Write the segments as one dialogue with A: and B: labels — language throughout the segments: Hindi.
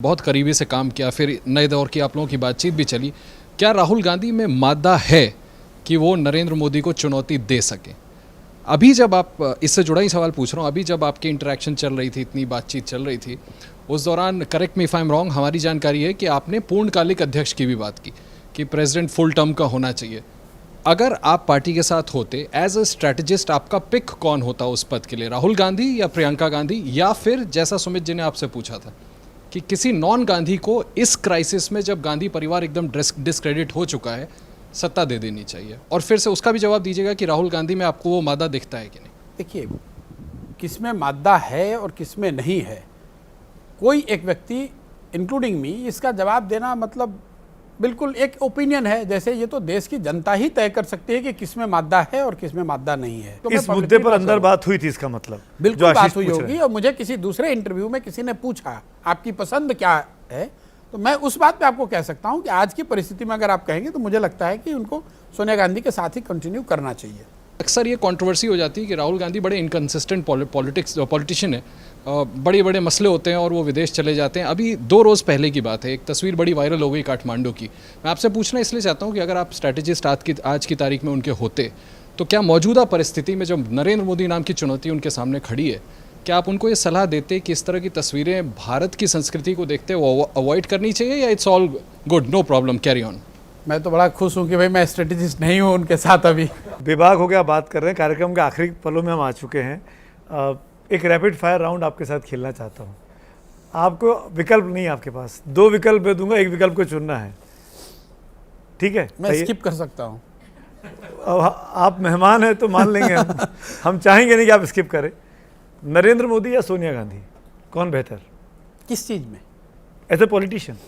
A: बहुत करीबी से काम किया, फिर नए दौर की आप लोगों की बातचीत भी चली। क्या राहुल गांधी में मादा है कि वो नरेंद्र मोदी को चुनौती दे सके? अभी जब आप, इससे जुड़ा ही सवाल पूछ रहा हूँ, अभी जब आपकी इंटरेक्शन चल रही थी, इतनी बातचीत चल रही थी, उस दौरान, correct me if I am wrong, हमारी जानकारी है कि आपने पूर्णकालिक अध्यक्ष की भी बात की कि प्रेसिडेंट फुल टर्म का होना चाहिए। अगर आप पार्टी के साथ होते, एज अ स्ट्रेटजिस्ट आपका पिक कौन होता उस पद के लिए? राहुल गांधी या प्रियंका गांधी, या फिर जैसा सुमित जी ने आपसे पूछा था कि किसी नॉन गांधी को इस क्राइसिस में, जब गांधी परिवार एकदम डिस्क्रेडिट हो चुका है, सत्ता दे देनी चाहिए? और फिर से उसका भी जवाब दीजिएगा कि राहुल गांधी में आपको वो मादा दिखता है कि नहीं?
B: देखिए, किसमें मादा है और किसमें नहीं है, कोई एक व्यक्ति इंक्लूडिंग मी इसका जवाब देना मतलब बिल्कुल एक ओपिनियन है। जैसे ये तो देश की जनता ही तय कर सकती है कि किसमें मादा है और किसमें मादा नहीं है। तो
C: इस मुद्दे पर अंदर बात हुई थी, इसका मतलब
B: बिल्कुल बात हुई होगी। और मुझे किसी दूसरे इंटरव्यू में किसी ने पूछा आपकी पसंद क्या है, तो मैं उस बात पे आपको कह सकता हूं कि आज की परिस्थिति में अगर आप कहेंगे तो मुझे लगता है कि उनको सोनिया गांधी के साथ ही कंटिन्यू करना चाहिए।
A: अक्सर ये कंट्रोवर्सी हो जाती है कि राहुल गांधी बड़े इनकंसिस्टेंट पॉलिटिशियन है, बड़े बड़े मसले होते हैं और वो विदेश चले जाते हैं। अभी 2 रोज़ पहले की बात है, एक तस्वीर बड़ी वायरल हो गई काठमांडू की। मैं आपसे पूछना इसलिए चाहता हूँ कि अगर आप स्ट्रैटेजिस्ट आज की तारीख में उनके होते, तो क्या मौजूदा परिस्थिति में जब नरेंद्र मोदी नाम की चुनौती उनके सामने खड़ी है, क्या आप उनको ये सलाह देते कि इस तरह की तस्वीरें भारत की संस्कृति को देखते वो अवॉइड करनी चाहिए, या it's all good, no problem, carry on?
B: मैं तो बड़ा खुश हूँ कि भाई मैं स्ट्रेटेजिस्ट नहीं हूँ उनके साथ। अभी
C: विभाग हो गया, बात कर रहे हैं, कार्यक्रम के आखिरी पलों में हम आ चुके हैं। एक रैपिड फायर राउंड आपके साथ खेलना चाहता हूँ। आपको विकल्प नहीं है, आपके पास 2 विकल्प दे दूंगा, एक विकल्प को चुनना है, ठीक है?
B: मैं स्किप कर सकता हूँ।
C: आप मेहमान हैं तो मान लेंगे हम चाहेंगे नहीं कि आप स्किप करें। नरेंद्र मोदी या सोनिया गांधी, कौन बेहतर?
B: किस चीज़ में?
C: As a politician.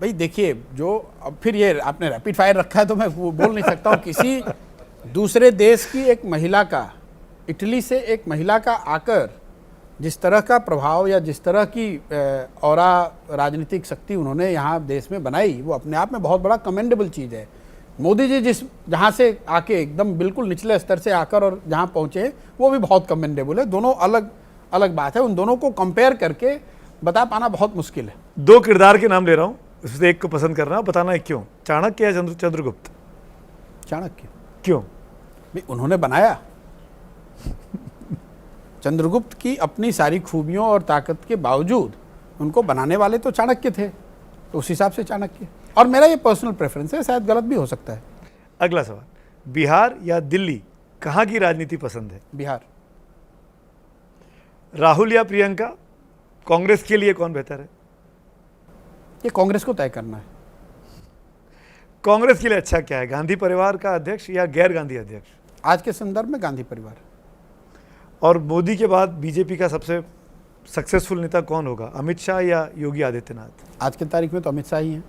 B: भाई देखिए, जो अब फिर ये आपने रैपिड फायर रखा है तो मैं वो बोल नहीं सकता हूँ। किसी दूसरे देश की एक महिला का, इटली से एक महिला का आकर जिस तरह का प्रभाव या जिस तरह की औरा राजनीतिक शक्ति उन्होंने यहाँ देश में बनाई, वो अपने आप में बहुत बड़ा कमेंडेबल चीज़ है। मोदी जी जहाँ से आके एकदम बिल्कुल निचले स्तर से आकर और जहाँ पहुँचे, वो भी बहुत कमेंडेबल है। दोनों अलग अलग बात है, उन दोनों को कंपेयर करके बता पाना बहुत मुश्किल है।
C: 2 किरदार के नाम ले रहा हूँ, उससे एक को पसंद करना, बताना है क्यों। चाणक्य या चंद्रगुप्त?
B: चाणक्य।
C: क्यों?
B: भाई उन्होंने बनाया। चंद्रगुप्त की अपनी सारी खूबियों और ताकत के बावजूद उनको बनाने वाले तो चाणक्य थे, तो उस हिसाब से चाणक्य। और मेरा ये पर्सनल प्रेफरेंस है, शायद गलत भी हो सकता है।
C: अगला सवाल, बिहार या दिल्ली, कहाँ की राजनीति पसंद है?
B: बिहार।
C: राहुल या प्रियंका, कांग्रेस के लिए कौन बेहतर है?
B: ये कांग्रेस को तय करना है।
C: कांग्रेस के लिए अच्छा क्या है, गांधी परिवार का अध्यक्ष या गैर गांधी अध्यक्ष?
B: आज के संदर्भ में गांधी परिवार।
C: और मोदी के बाद बीजेपी का सबसे सक्सेसफुल नेता कौन होगा, अमित शाह या योगी आदित्यनाथ?
B: आज की तारीख में तो अमित शाह ही हैं।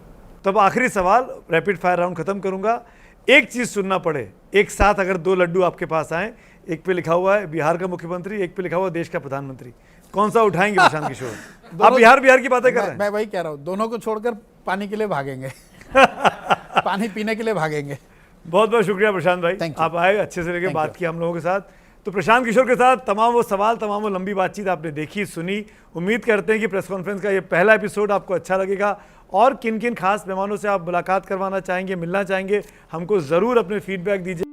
C: तो अब आखिरी सवाल, रैपिड फायर राउंड खत्म करूंगा। एक चीज सुनना पड़े, एक साथ अगर 2 लड्डू आपके पास आए, एक पे लिखा हुआ है बिहार का मुख्यमंत्री, एक पे लिखा हुआ है देश का प्रधानमंत्री, कौन सा उठाएंगे प्रशांत किशोर? आप बिहार की बातें कर रहे हैं।
B: मैं वही कह रहा हूँ, दोनों को छोड़कर पानी के लिए भागेंगे पानी पीने के लिए भागेंगे।
C: बहुत बहुत शुक्रिया प्रशांत भाई, आप आए, अच्छे से लेके बात की हम लोगों के साथ। तो प्रशांत किशोर के साथ तमाम वो सवाल, तमाम वो लंबी बातचीत आपने देखी, सुनी। उम्मीद करते हैं कि प्रेस कॉन्फ्रेंस का ये पहला एपिसोड आपको अच्छा लगेगा। और किन किन खास मेहमानों से आप मुलाकात करवाना चाहेंगे, मिलना चाहेंगे, हमको ज़रूर अपने फीडबैक दीजिए।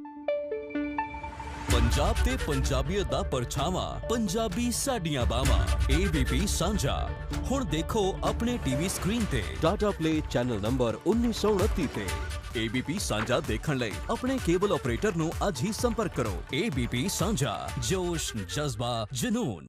D: पंजाब ते पंजाबीयत दा परछावा, पंजाबी साडियां बावां, ABP साझा। हुण देखो अपने टीवी स्क्रीन ते टाटा प्ले चैनल नंबर 1929 ते। ABP साझा देखण लई अपने केबल ऑपरेटर नूं अज ही संपर्क करो। ABP साझा, जोश, जज्बा, जुनून।